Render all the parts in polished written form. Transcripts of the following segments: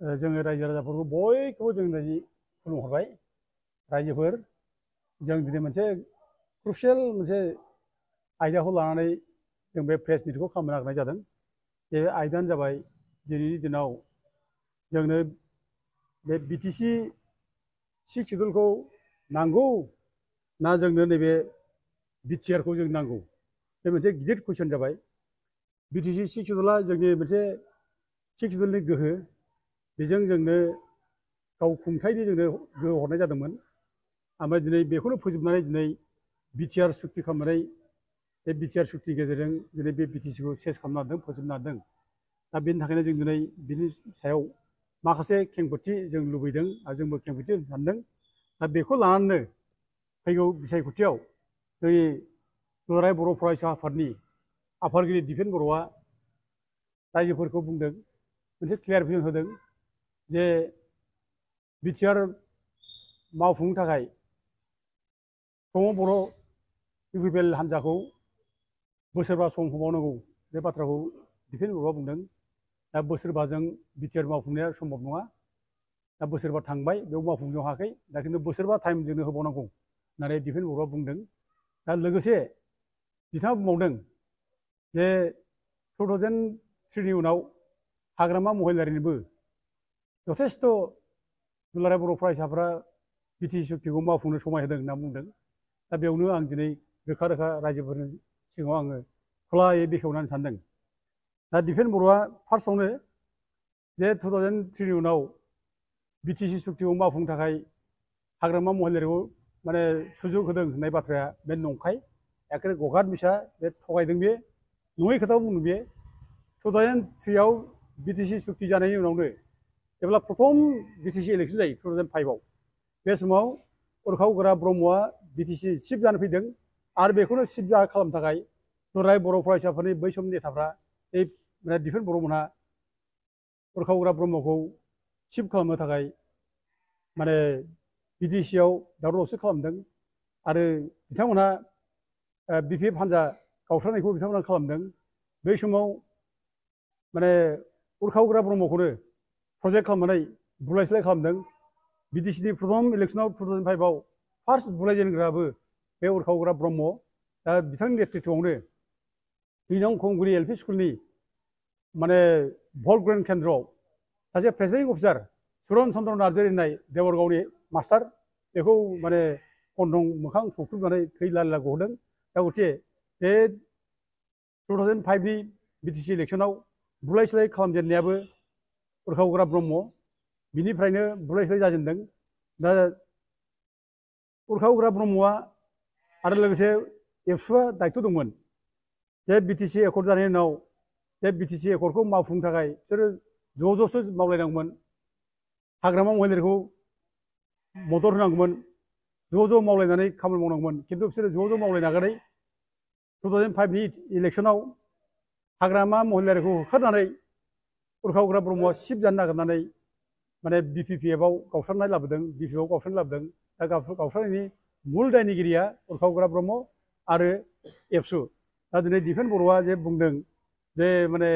जोङो रायजो राजाफोरखौ बयखौबो जों दिनै खुलुमहरबाय। रायजोफोर जों दिनै मोनसे क्रुसियेल मोनसे आयदाखौ लानानै जों बे प्रेस मिटखौ खालामनो नागिरनाय जादों। बे आयदायानो जाबाय दिनैनि दिनाव जोंनो बे बिटिसि सिक्स सिडिउलखौ नांगौ ना जोंनो नैबे बिटिआरखौ जों नांगौ, बे मोनसे गिदिर कुइसन जाबाय। बिटिसि सिक्स सिडिउला जोंनि मोनसे सिक्स सिडिउलनि गोहो, बेजों जोंनो गाव खुंथायनि जोंनो गोहो हरनाय जादोंमोन। ओमफ्राय दिनै बेखौनो फोजोबनानै दिनै बिटिआर सुक्ति खालामनानै बे बिटिआर सुक्तिनि गेजेरजों दिनै बे बिटिसिखौ सेस खालामनो हादों, फोजोबनो हादों। दा बेनि थाखायनो जों दिनै बिनि सायाव माखासे खेंफोरथि जों लुबैदों आरो जोंबो खेंफोरथि सानदों। दा बेखौ लानानैनो फैगौ बिसायख'थियाव जोंनि दुलाराय बर' फरायसा आफादनि आफादगिरि दिपेन बर'आ रायजोफोरखौ बुंदों, मोनसे क्लियारिफिकेसन होदों जे बिटिआर मावफुंनो थाखाय प्रमद बर' इउपिपिएल हान्जाखौ बोसोरबा सम होबावनांगौ, बे बाथ्राखौ दिपेन बर'आ बुंदों। दा बोसोरबाजों बिटिआर मावफुंनाया सम्भब नङा। दा बोसोरबा थांबाय, बेयाव मावफुंनो हायाखै। दा खिन्थु बोसोरबा टाइम जोंनो होबावनांगौ होननानै दिपेन बर'आ बुंदों। दा लोगोसे बिथाङा बुंबावदों जे 2003नि उनाव हाग्रामा महिलारिनोबो जथेस्थ' दुलाराय बर' फरायसाफ्रा बिटिसि सुक्तिखौ मावफुंनो समाय होदों होनना बुंदों। दा बेयावनो आं दिनै रोखा रोखा रायजोफोरनि सिगाङाव आङो खुलायै बेखेवनानै सानदों। दा दिपेन बर'आ फार्स्टआवनो जे 2003नि उनाव बिटिसि सुक्तिखौ मावफुंनो थाखाय हाग्रामा महिलारिखौ माने सुजुग होदों होननाय बाथ्राया बे नंखाय, एखेबारे गगार मिसा, बे थगायदों, बे नङै खोथाखौ बुंदों। बे 2003आव बिटिसि सुक्ति जानायनि उनावनो जेब्ला प्रथम बिटिसि इलेक्सन जायो 2005आव, बे समाव उरखाव गोरा ब्रह्मआ बिटिसि चिफ जानो फैदों आरो बेखौनो चिफ खालामनो थाखाय दुलाराय बर' फरायसाफोरनि बै समनि नेताफ्रा बे दिपेन बर'मोनहा उरखाव गोरा ब्रह्मखौ चिफ खालामनो थाखाय माने बिटिसिआव दावराव दावसि खालामदों आरो बिथांमोनहा बिपिएफ हान्जा गावस्रानायखौ बिथांमोना खालामदों। बै समाव माने उरखाव गोरा ब्रह्मखौनो प्रजेक्ट खालामनानै बुलाय सोलाय खालामदों। बिटिसिनि प्रथम इलेक्सनाव 2005आव फार्स्ट बुलायजेनग्राबो बे उरखाव गोरा ब्रह्म। दा बिथांनि नेतृत्वआवनो 2 नं खुंगुरि एलपि स्कुलनि माने भट ग्रहण केन्द्रआव सासे प्रेसाइडिं अफिसार सुरन चन्द्र नार्जारि होननाय देबरगावनि मास्टार, बेखौ माने गन्थं मोखां सौख्रुबनानै थै लाला गहोदों। दा गथिखे बे 2005नि बिटिसि इलेक्सनाव बुलाय सोलाय खालामजेननायाबो उरखाव गोरा ब्रह्म, बिनिफ्रायनो बुलाय सोलाय जाजेनदों। दा उरखाव गोरा ब्रह्मआ आरो लोगोसे एबसुआ दायथ' दंमोन जे बिटिसि एकर्ड जानायनि उनाव बे बिटिसि एकर्डखौ मावफुंनो थाखाय बिसोरो ज' ज'सो मावलायनांगौमोन, हाग्रामा महिलारिखौ मदद होनांगौमोन, ज' ज' मावलायनानै खामानि मावनांगौमोन। खिन्थु बिसोरो ज' ज' मावलायनानै 2005नि इलेक्सनाव हाग्रामा महिलारिखौ होखारनानै उरखाव गोरा ब्रह्मआ चिफ जानो नागिरनानै माने बिपिपिएफआव गावस्रानाय लाबोदों, बिपिएफआव गावस्रानाय लाबोदों। दा गावस्रानायनि मुल दायनिगिरिया उरखाव गोरा ब्रह्म आरो एबसु। दा दिनै दिपेन बर'आ जे बुंदों जे माने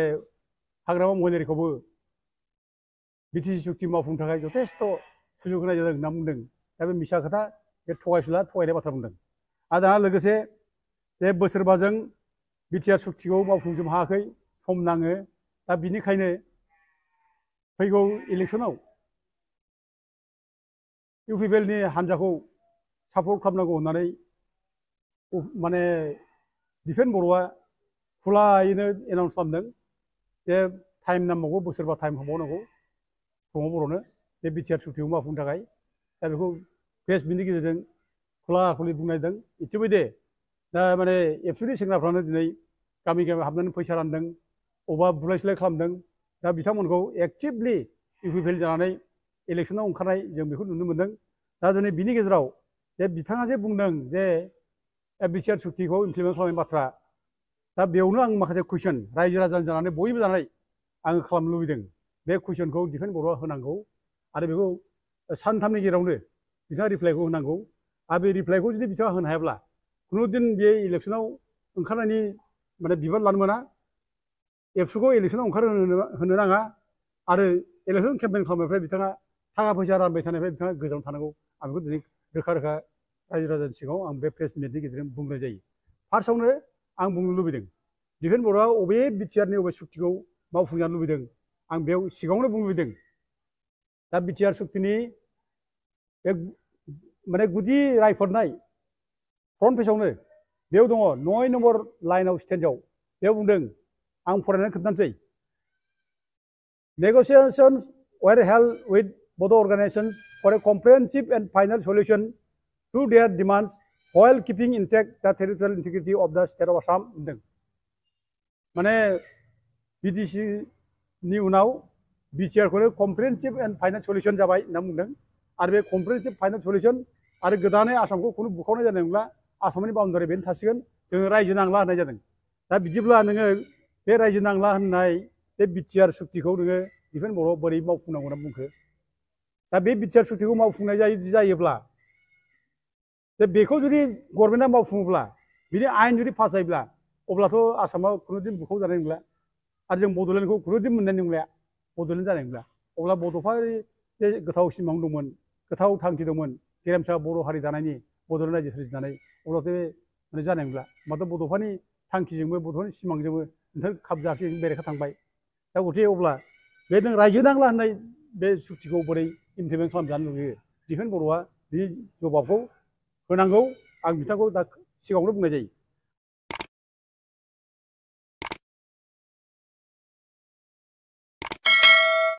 हाग्रामा महिलारिखौबो बिटिसि सुक्ति मावफुंनो थाखाय जथेस्थ' सुजुग होनाय जादों होनना बुंदों। दा बे मिसा खोथा, बे थगायसुला थगायनाय बाथ्रा बुंदों। आरो दाना लोगोसे बे बोसोरबाजों बिटिआर सुक्तिखौ मावफुंजोबनो हायाखै, सम नाङो। दा बिनिखायनो फैगौ इलेक्सनाव इउपिपिएलनि हान्जाखौ सापर्ट खालामनांगौ होननानै माने दिपेन बर'आ खुलायैनो एनाउन्स खालामदों जे टाइम नांबावगौ, बोसोरबा टाइम होबावनांगौ प्रमद बर'नो बे बिटिआर सुक्तिखौ मावफुंनो थाखाय। दा बेखौ प्रेस मिटनि गेजेरजों खुला खुलि बुंनायदों। इतिमयधे दा माने एबसुनि सेंग्राफ्रानो दिनै गामि गामि हाबनानै फैसा रानदों, अबेबा बुलाय सोलाय खालामदों। दा बिथांमोनखौ एक्टिभलि इउपिपिएल जानानै इलेक्सनाव ओंखारनाय जों बेखौ नुनो मोन्दों। दा दिनै बिनि गेजेराव जे बिथाङा जे बुंदों जे बिटिआर सुक्तिखौ इमप्लिमेन्ट खालामनाय बाथ्रा, दा बेयावनो आं माखासे कुइसन रायजो राजा जानानै बयबो जानानै आङो खालामनो लुबैदों। बे कुइसनखौ दिपेन बर'आ होनांगौ आरो बेखौ सानथामनि गेजेरावनो बिथाङा रिप्लाइखौ होनांगौ। आरो बे रिप्लाइखौ जुदि बिथाङा होनो हायाब्ला खुनुदिन बे इलेक्सनाव ओंखारनायनि माने बिबान लानो मोना, एबसुखौ इलेक्सनाव ओंखारहोनो नाङा, आरो इलेक्सन केम्पेइन खालामनायनिफ्राय बिथाङा थाखा फैसा रानबाय थानायनिफ्राय बिथाङा गोजानाव थानांगौ आं बेखौ दिनै रोखा रोखा रायजो राजानि सिगाङाव आं बे प्रेस मिटनि गेजेरजों बुंनाय जायो। फार्स्टआवनो आं बुंनो लुबैदों दिपेन बर'आ अबे बिटिआरनि अबे सुक्तिखौ मावफुंजानो लुबैदों आं बेयाव सिगाङावनो बुंनो लुबैदों। दा बिटिआर सुक्तिनि बे माने गुदि रायफोरनाय फ्रन्ट पेजावनो बेयाव दङ 9 नम्बर लाइनाव स्टेन्सआव बेयाव बुंदों आं फरायनानै खोन्थानोसै। Negotiations were held with both organizations for a comprehensive and final solution to their demands while keeping intact the territorial integrity of the state of Assam होनदों। माने बिटिसि नि उनाव बिटिआरखौनो कम्प्रिहेन्सिभ एन्ड फाइनाल सलिउसन जाबाय होनना बुंदों आरो बे comprehensive final solution आरो गोदानै आसामखौ खुनु बुखावनाय जानाय नंला आसामनि बाउन्डारि बेनो थासिगोन जोङो रायजो नांला होननाय जादों। दा बिदिब्ला नोङो बे रायजो नांला होननाय बे बिटिआर सुक्तिखौ नोङो दिपेन बर'आव बोरै मावफुंनांगौ होनना बुंखो? दा बे बिटिआर सुक्तिखौ मावफुंनाय जायोब्ला बेखौ जुदि गभर्नमेन्टआ मावफुङोब्ला बिनि आयेन जुदि पास जायोब्ला अब्लाथ' आसामाव खुनुदिन बुखाव जानाय नंला आरो जों बड'लेण्डखौ खुनुदिन मोननाय नंला बड'लेण्ड जानाय नंला। अब्ला बड'फानि जे गोथाव सिमां दंमोन गोथाव थांखि दंमोन गेरेमसा बर' हारि दानायनि बड'लेण्ड रायजो सोरजिनानै अब्लाथ' माने जानाय नंला। माथो बड'फानि थांखिजोंबो बड'फानि सिमांजोंबो नोंथां खाबजासे बेरेखा थांबाय। दा गथिखे अब्ला बे नों रायजो नांला होननाय बे सुक्तिखौ बोरै इमप्लिमेन्ट खालामजानो लुबैयो दिपेन बर'आ बिनि जबाबखौ होनांगौ आं बिथांखौ दा सिगाङावनो बुंनाय जायो।